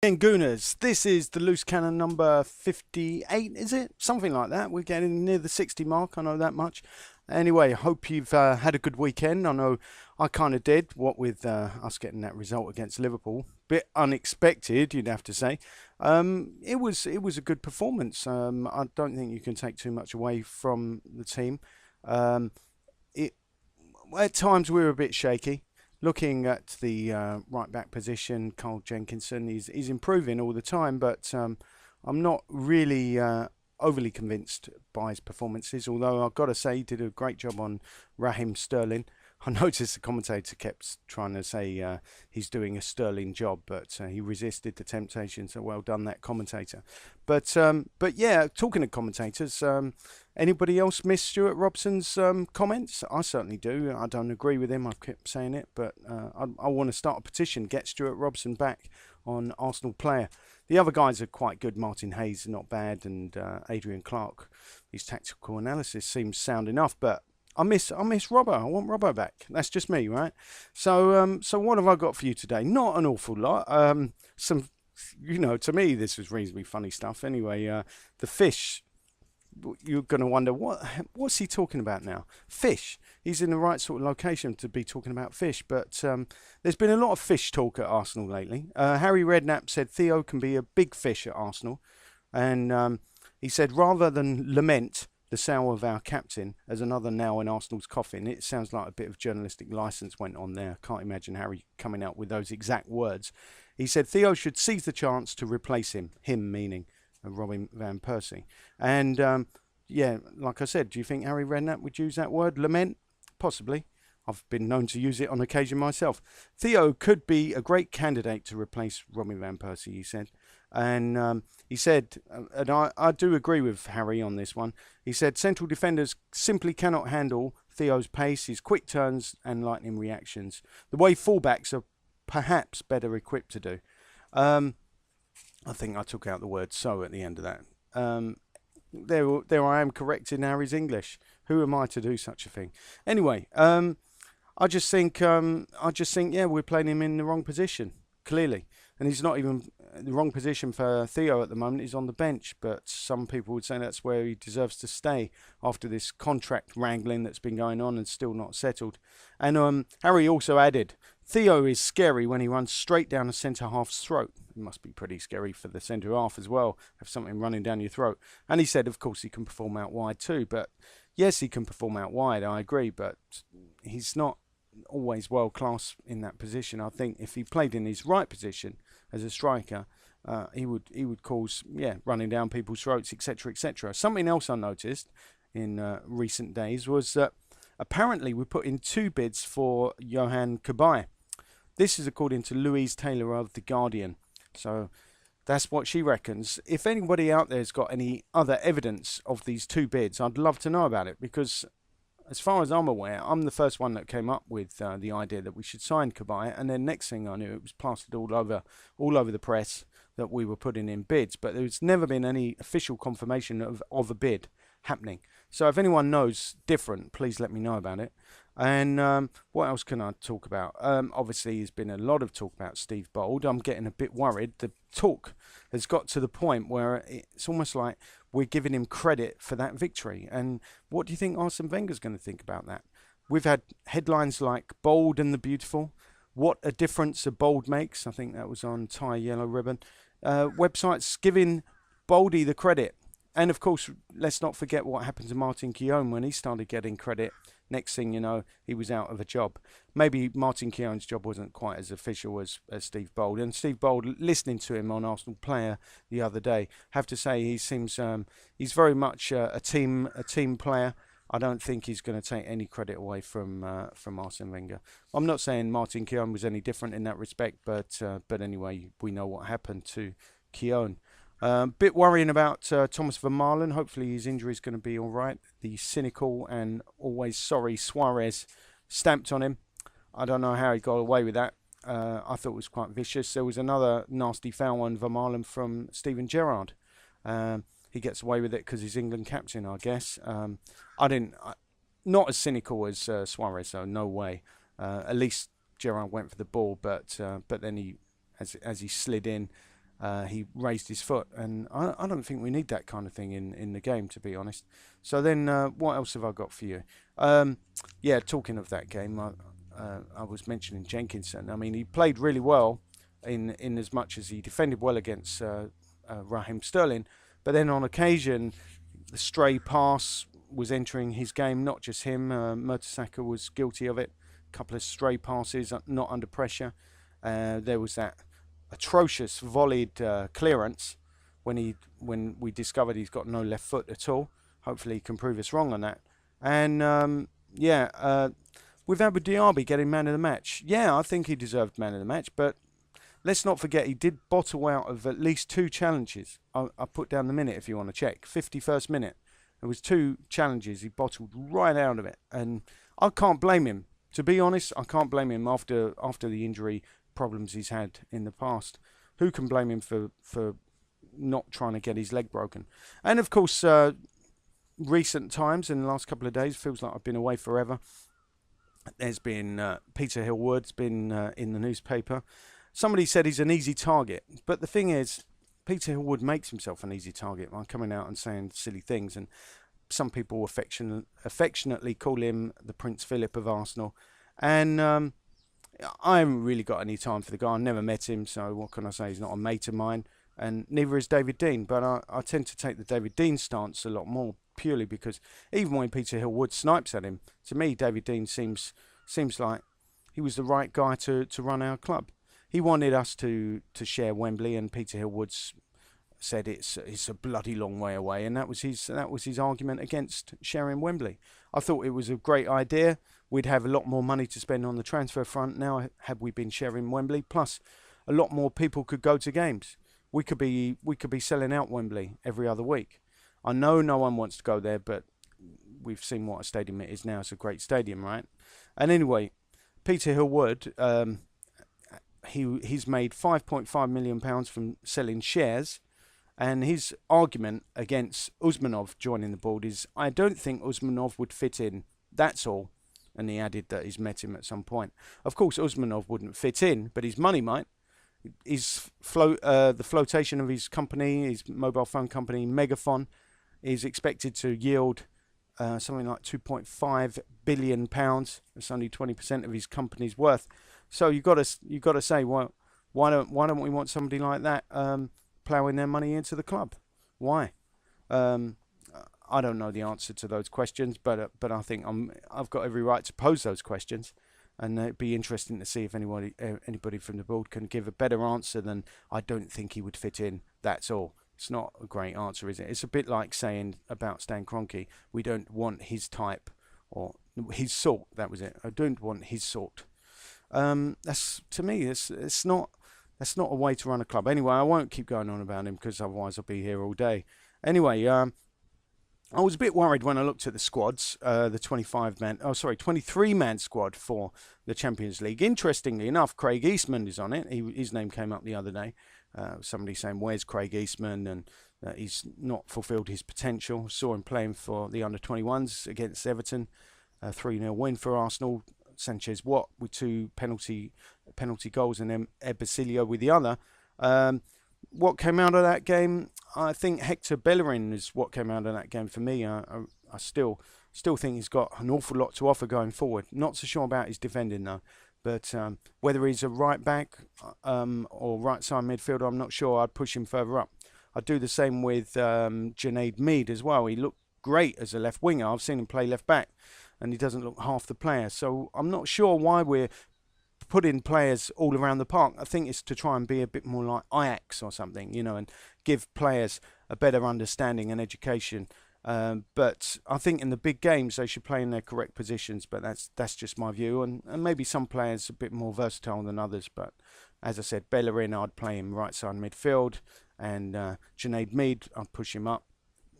And Gooners, this is the loose cannon number 58, is it? Something like that. We're getting near the 60 mark, I know that much. Anyway, hope you've had a good weekend. I know I kind of did, what with us getting that result against Liverpool. Bit unexpected, you'd have to say. It was a good performance. I don't think you can take too much away from the team. Um, it At times we were a bit shaky. Looking at the right back position, Carl Jenkinson, he's improving all the time, but I'm not really overly convinced by his performances. Although I've got to say, he did a great job on Raheem Sterling. I noticed the commentator kept trying to say he's doing a sterling job, but he resisted the temptation. So well done, that commentator. But yeah, talking of commentators, anybody else miss Stuart Robson's comments? I certainly do. I don't agree with him. I've kept saying it, but I want to start a petition, get Stuart Robson back on Arsenal Player. The other guys are quite good. Martin Hayes, not bad, and Adrian Clark. His tactical analysis seems sound enough, but I miss Robbo. I want Robbo back. That's just me, right? So what have I got for you today? Not an awful lot. Some, to me this was reasonably funny stuff. Anyway, the fish. You're going to wonder what's he talking about now? Fish. He's in the right sort of location to be talking about fish, but there's been a lot of fish talk at Arsenal lately. Harry Redknapp said Theo can be a big fish at Arsenal, and he said rather than lament the sale of our captain as another nail in Arsenal's coffin. It sounds like a bit of journalistic license went on there. Can't imagine Harry coming out with those exact words. He said Theo should seize the chance to replace him meaning Robin Van Persie. And yeah, like I said, do you think Harry Redknapp would use that word, lament? Possibly. I've been known to use it on occasion myself. Theo could be a great candidate to replace Robin Van Persie, he said. And he said, and I do agree with Harry on this one, he said central defenders simply cannot handle Theo's pace, his quick turns and lightning reactions, the way fullbacks are perhaps better equipped to do. I think I took out the word so at the end of that. There I am correcting Harry's English. Who am I to do such a thing? Anyway, I just think, yeah, we're playing him in the wrong position, clearly. And he's not even the wrong position for Theo at the moment. He's on the bench, but some people would say that's where he deserves to stay after this contract wrangling that's been going on and still not settled. And Harry also added, Theo is scary when he runs straight down a centre-half's throat. It must be pretty scary for the centre-half as well, have something running down your throat. And he said, of course, he can perform out wide too. But yes, he can perform out wide, I agree, but he's not always world class in that position. I think if he played in his right position as a striker, he would cause running down people's throats, etc., etc. Something else I noticed in recent days was that apparently we put in 2 bids for Johan Cabaye. This is according to Louise Taylor of The Guardian. So that's what she reckons. If anybody out there has got any other evidence of these 2 bids, I'd love to know about it, because as far as I'm aware, I'm the first one that came up with the idea that we should sign Cabaye, and then next thing I knew, it was plastered all over the press that we were putting in bids, but there's never been any official confirmation of a bid happening. So if anyone knows different, please let me know about it. And what else can I talk about? Obviously, there's been a lot of talk about Steve Bold. I'm getting a bit worried. The talk has got to the point where it's almost like we're giving him credit for that victory. And what do you think Arsene Wenger's going to think about that? We've had headlines like Bold and the Beautiful. What a difference a Bold makes. I think that was on Tie Yellow Ribbon. Websites giving Boldy the credit. And of course, let's not forget what happened to Martin Keown when he started getting credit. Next thing you know, he was out of a job. Maybe Martin Keown's job wasn't quite as official as Steve Bold. And Steve Bold, listening to him on Arsenal Player the other day, have to say he seems he's very much a team player. I don't think he's going to take any credit away from Arsene Wenger. I'm not saying Martin Keown was any different in that respect, but anyway, we know what happened to Keown. Bit worrying about Thomas Vermaelen. Hopefully his injury is going to be all right. The cynical and always sorry Suarez stamped on him. I don't know how he got away with that. I thought it was quite vicious. There was another nasty foul on Vermaelen from Steven Gerrard. He gets away with it because he's England captain, I guess. Not as cynical as Suarez, so no way. At least Gerrard went for the ball, but then he, as he slid in, he raised his foot, and I don't think we need that kind of thing in the game, to be honest. So then, what else have I got for you? Yeah, talking of that game, I was mentioning Jenkinson. I mean, he played really well in as much as he defended well against Raheem Sterling, but then on occasion, the stray pass was entering his game. Not just him, Mertesacker was guilty of it. A couple of stray passes, not under pressure. There was that atrocious volleyed clearance when we discovered he's got no left foot at all. Hopefully he can prove us wrong on that. And with Abu Dhabi getting man of the match, yeah, I think he deserved man of the match, but let's not forget he did bottle out of at least 2 challenges. I put down the minute if you want to check. 51st minute. There was 2 challenges. He bottled right out of it. And I can't blame him. To be honest, I can't blame him after the injury problems he's had in the past. Who can blame him for not trying to get his leg broken? And of course, recent times in the last couple of days, feels like I've been away forever. There's been Peter Hill-Wood's been in the newspaper. Somebody said he's an easy target, but the thing is, Peter Hill-Wood makes himself an easy target by coming out and saying silly things, and some people affectionately call him the Prince Philip of Arsenal. And I haven't really got any time for the guy. I never met him, so what can I say? He's not a mate of mine, and neither is David Dein. But I tend to take the David Dein stance a lot more, purely because even when Peter Hill-Wood snipes at him, to me, David Dein seems like he was the right guy to run our club. He wanted us to share Wembley, and Peter Hill-Wood's said it's a bloody long way away, and that was his argument against sharing Wembley. I thought it was a great idea. We'd have a lot more money to spend on the transfer front now had we been sharing Wembley. Plus, a lot more people could go to games. We could be selling out Wembley every other week. I know no one wants to go there, but we've seen what a stadium it is now. It's a great stadium, right? And anyway, Peter Hill-Wood, he's made £5.5 million from selling shares, and his argument against Usmanov joining the board is, I don't think Usmanov would fit in, that's all. And he added that he's met him at some point. Of course, Usmanov wouldn't fit in, but his money might. The flotation of his company, his mobile phone company, Megaphone, is expected to yield something like £2.5 billion. That's only 20% of his company's worth. So you've got to say, well, why don't we want somebody like that ploughing their money into the club? Why? I don't know the answer to those questions, but I think I've got every right to pose those questions, and it'd be interesting to see if anybody from the board can give a better answer than I don't think he would fit in. That's all. It's not a great answer, is it? It's a bit like saying about Stan Kroenke, we don't want his type or his sort. That was it. I don't want his sort. That's, to me, it's not a way to run a club. Anyway, I won't keep going on about him because otherwise I'll be here all day. Anyway, I was a bit worried when I looked at the squads, the 23-man squad for the Champions League. Interestingly enough, Craig Eastman is on it. His name came up the other day. Somebody saying, where's Craig Eastman? And he's not fulfilled his potential. Saw him playing for the under-21s against Everton. 3-0 win for Arsenal. Sanchez Watt with 2 penalty goals, and then Ed Basilio with the other. What came out of that game, I think Hector Bellerin is what came out of that game for me. I still think he's got an awful lot to offer going forward. Not so sure about his defending though, but whether he's a right back or right side midfielder, I'm not sure. I'd push him further up. I'd do the same with Junaid Mead as well. He looked great as a left winger. I've seen him play left back, and he doesn't look half the player. So I'm not sure why we're putting players all around the park. I think it's to try and be a bit more like Ajax or something, and give players a better understanding and education. But I think in the big games they should play in their correct positions. But that's just my view. And maybe some players a bit more versatile than others. But as I said, Bellerin, I'd play him right side midfield, and Junaid Mead, I'd push him up,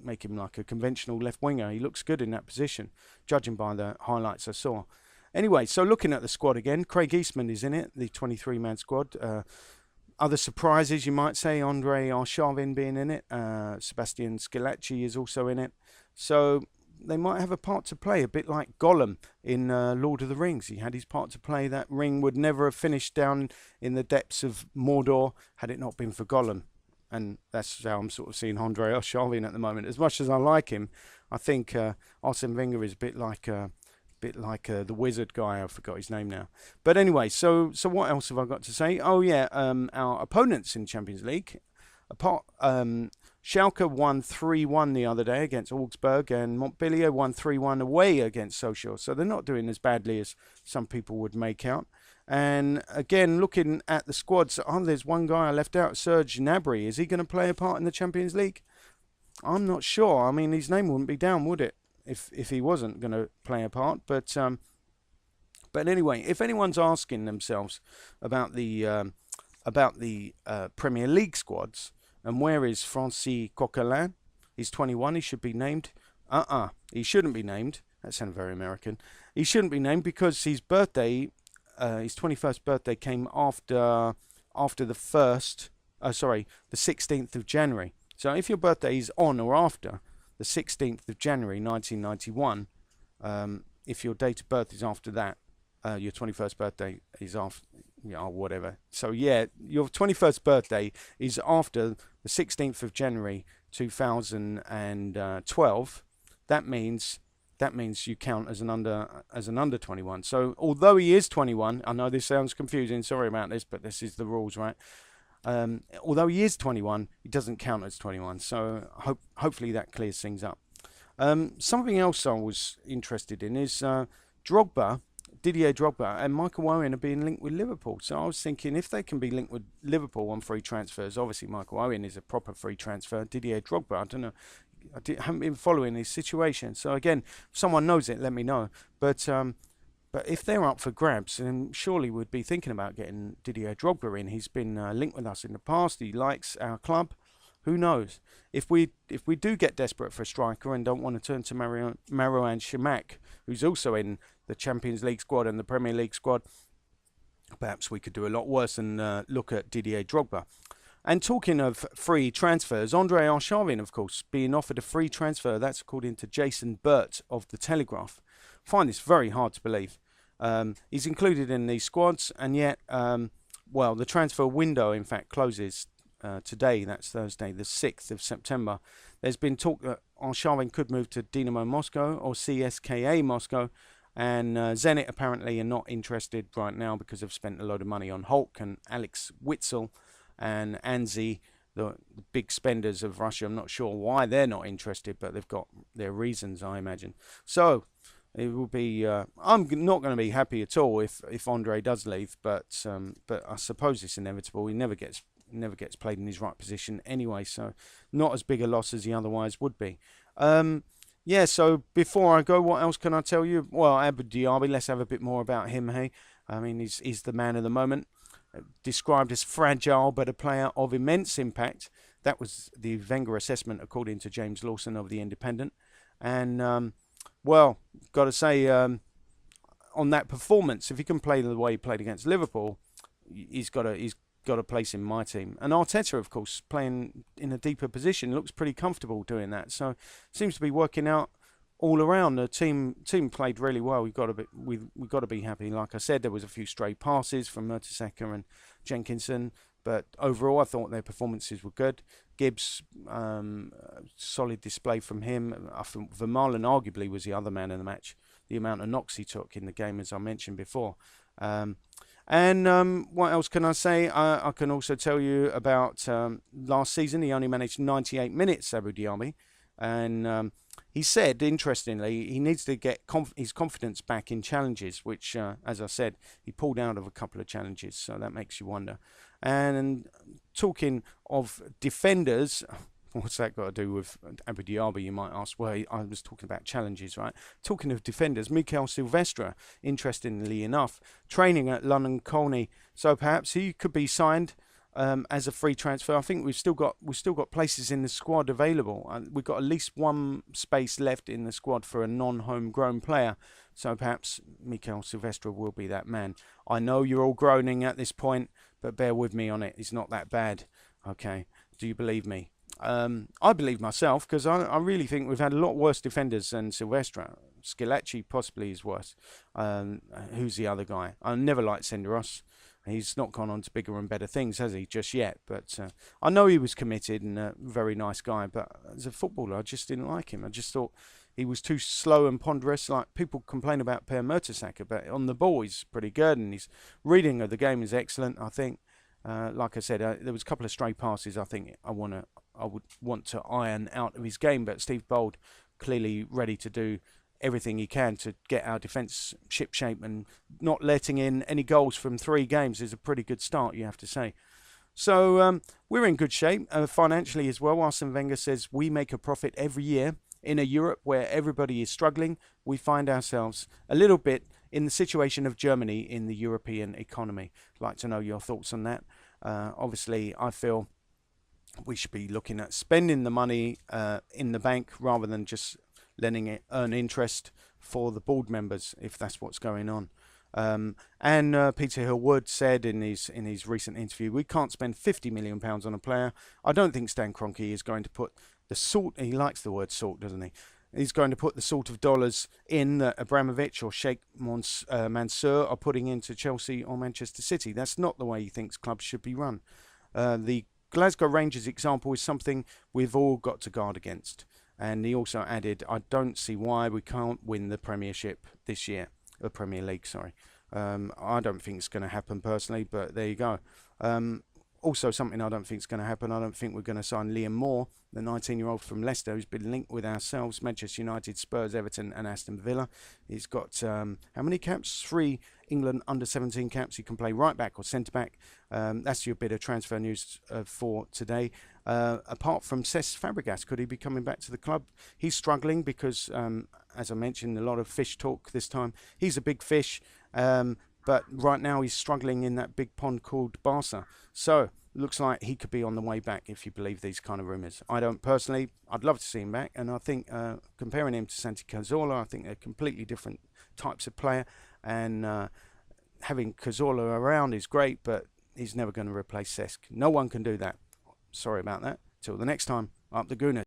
make him like a conventional left winger. He looks good in that position, judging by the highlights I saw. Anyway, so looking at the squad again, Craig Eastman is in it, the 23-man squad. Other surprises, you might say, Andre Arshavin being in it. Sebastian Scalacci is also in it. So they might have a part to play, a bit like Gollum in Lord of the Rings. He had his part to play. That ring would never have finished down in the depths of Mordor had it not been for Gollum. And that's how I'm sort of seeing Andre Arshavin at the moment. As much as I like him, I think Arsene Wenger is a bit like the wizard guy. I forgot his name now. But anyway, so what else have I got to say? Oh yeah, our opponents in Champions League. Schalke won 3-1 the other day against Augsburg, and Montpellier won 3-1 away against Sochaux. So they're not doing as badly as some people would make out. And again, looking at the squads, there's one guy I left out, Serge Gnabry. Is he going to play a part in the Champions League? I'm not sure. I mean, his name wouldn't be down, would it, if he wasn't going to play a part? But anyway, if anyone's asking themselves about the Premier League squads, and where is Francis Coquelin? He's 21. He should be named. He shouldn't be named. That sounded very American. He shouldn't be named because his birthday, his 21st birthday, came after the 16th of January. So if your birthday is on or after the 16th of January 1991, if your date of birth is after that, your 21st birthday is after, whatever. So yeah, your 21st birthday is after the 16th of January 2012. That means you count as an under 21. So although he is 21, I know this sounds confusing. Sorry about this, but this is the rules, right? Although he is 21, he doesn't count as 21. So hopefully that clears things up. Something else I was interested in is Didier Drogba and Michael Owen are being linked with Liverpool. So I was thinking if they can be linked with Liverpool on free transfers, obviously Michael Owen is a proper free transfer. Didier Drogba, I don't know. Haven't been following his situation. So again, if someone knows it, let me know. But if they're up for grabs, then surely we'd be thinking about getting Didier Drogba in. He's been linked with us in the past. He likes our club. Who knows? If we do get desperate for a striker and don't want to turn to Marouane Chamakh, who's also in the Champions League squad and the Premier League squad, perhaps we could do a lot worse and look at Didier Drogba. And talking of free transfers, Andre Arshavin, of course, being offered a free transfer. That's according to Jason Burt of The Telegraph. I find this very hard to believe. He's included in these squads, and yet, the transfer window, in fact, closes today. That's Thursday, the 6th of September. There's been talk that Arshavin could move to Dynamo Moscow or CSKA Moscow, and Zenit apparently are not interested right now because they've spent a load of money on Hulk and Alex Witsel and Anzi, the big spenders of Russia. I'm not sure why they're not interested, but they've got their reasons, I imagine. So it will be. I'm not going to be happy at all if Andre does leave, but I suppose it's inevitable. He never gets played in his right position anyway, so not as big a loss as he otherwise would be. So before I go, what else can I tell you? Well, Abu Diaby, let's have a bit more about him, hey? I mean, he's the man of the moment. Described as fragile but a player of immense impact. That was the Wenger assessment according to James Lawson of The Independent. And, got to say, on that performance, if he can play the way he played against Liverpool, he's got a place in my team. And Arteta, of course, playing in a deeper position, looks pretty comfortable doing that. So seems to be working out all around. The team played really well. We've got to be happy. Like I said, there was a few stray passes from Mertesacker and Jenkinson, but overall, I thought their performances were good. Gibbs, solid display from him. I think Vermaelen arguably was the other man in the match. The amount of knocks he took in the game, as I mentioned before. What else can I say? I can also tell you about last season. He only managed 98 minutes, Abu Diaby, and he said, interestingly, he needs to get his confidence back in challenges, which, as I said, he pulled out of a couple of challenges, so that makes you wonder. And talking of defenders, what's that got to do with Abu Diaby, you might ask? Well, I was talking about challenges, right? Talking of defenders, Mikel Silvestre, interestingly enough, training at London Colney, so perhaps he could be signed as a free transfer. I think we've still got places in the squad available. We've got at least one space left in the squad for a non-homegrown player. So perhaps Mikel Silvestre will be that man. I know you're all groaning at this point, but bear with me on it. It's not that bad. Okay, do you believe me? I believe myself because I really think we've had a lot worse defenders than Silvestre. Schillaci possibly is worse. Who's the other guy? I never liked Senderos. He's not gone on to bigger and better things, has he, just yet? But I know he was committed and a very nice guy. But as a footballer, I just didn't like him. I just thought he was too slow and ponderous. Like people complain about Per Mertesacker, but on the ball he's pretty good, and his reading of the game is excellent. I think. Like I said, there was a couple of stray passes. I think I would want to iron out of his game, but Steve Bold clearly ready to do everything he can to get our defence shipshape, and not letting in any goals from 3 games is a pretty good start, you have to say. So we're in good shape financially as well. Arsene Wenger says we make a profit every year. In a Europe where everybody is struggling, we find ourselves a little bit in the situation of Germany in the European economy. I'd like to know your thoughts on that. Obviously, I feel we should be looking at spending the money in the bank rather than just letting it earn interest for the board members, if that's what's going on. And Peter Hill-Wood said in his recent interview, we can't spend £50 million on a player. I don't think Stan Kroenke is going to put the sort, he likes the word salt, doesn't he? He's going to put the sort of dollars in that Abramovich or Sheikh Mansour are putting into Chelsea or Manchester City. That's not the way he thinks clubs should be run. The Glasgow Rangers example is something we've all got to guard against. And he also added, I don't see why we can't win the Premiership this year. The Premier League, sorry. I don't think it's going to happen personally, but there you go. Also, something I don't think is going to happen. I don't think we're going to sign Liam Moore, the 19-year-old from Leicester, who's been linked with ourselves, Manchester United, Spurs, Everton, and Aston Villa. He's got how many caps? 3 England under-17 caps. He can play right back or centre back. That's your bit of transfer news for today. Apart from Cesc Fabregas, could he be coming back to the club? He's struggling because, as I mentioned, a lot of fish talk this time. He's a big fish. But right now he's struggling in that big pond called Barca. So, looks like he could be on the way back if you believe these kind of rumours. I don't personally. I'd love to see him back. And I think comparing him to Santi Cazorla, I think they're completely different types of player. And having Cazorla around is great, but he's never going to replace Cesc. No one can do that. Sorry about that. Till the next time, up the Gooners.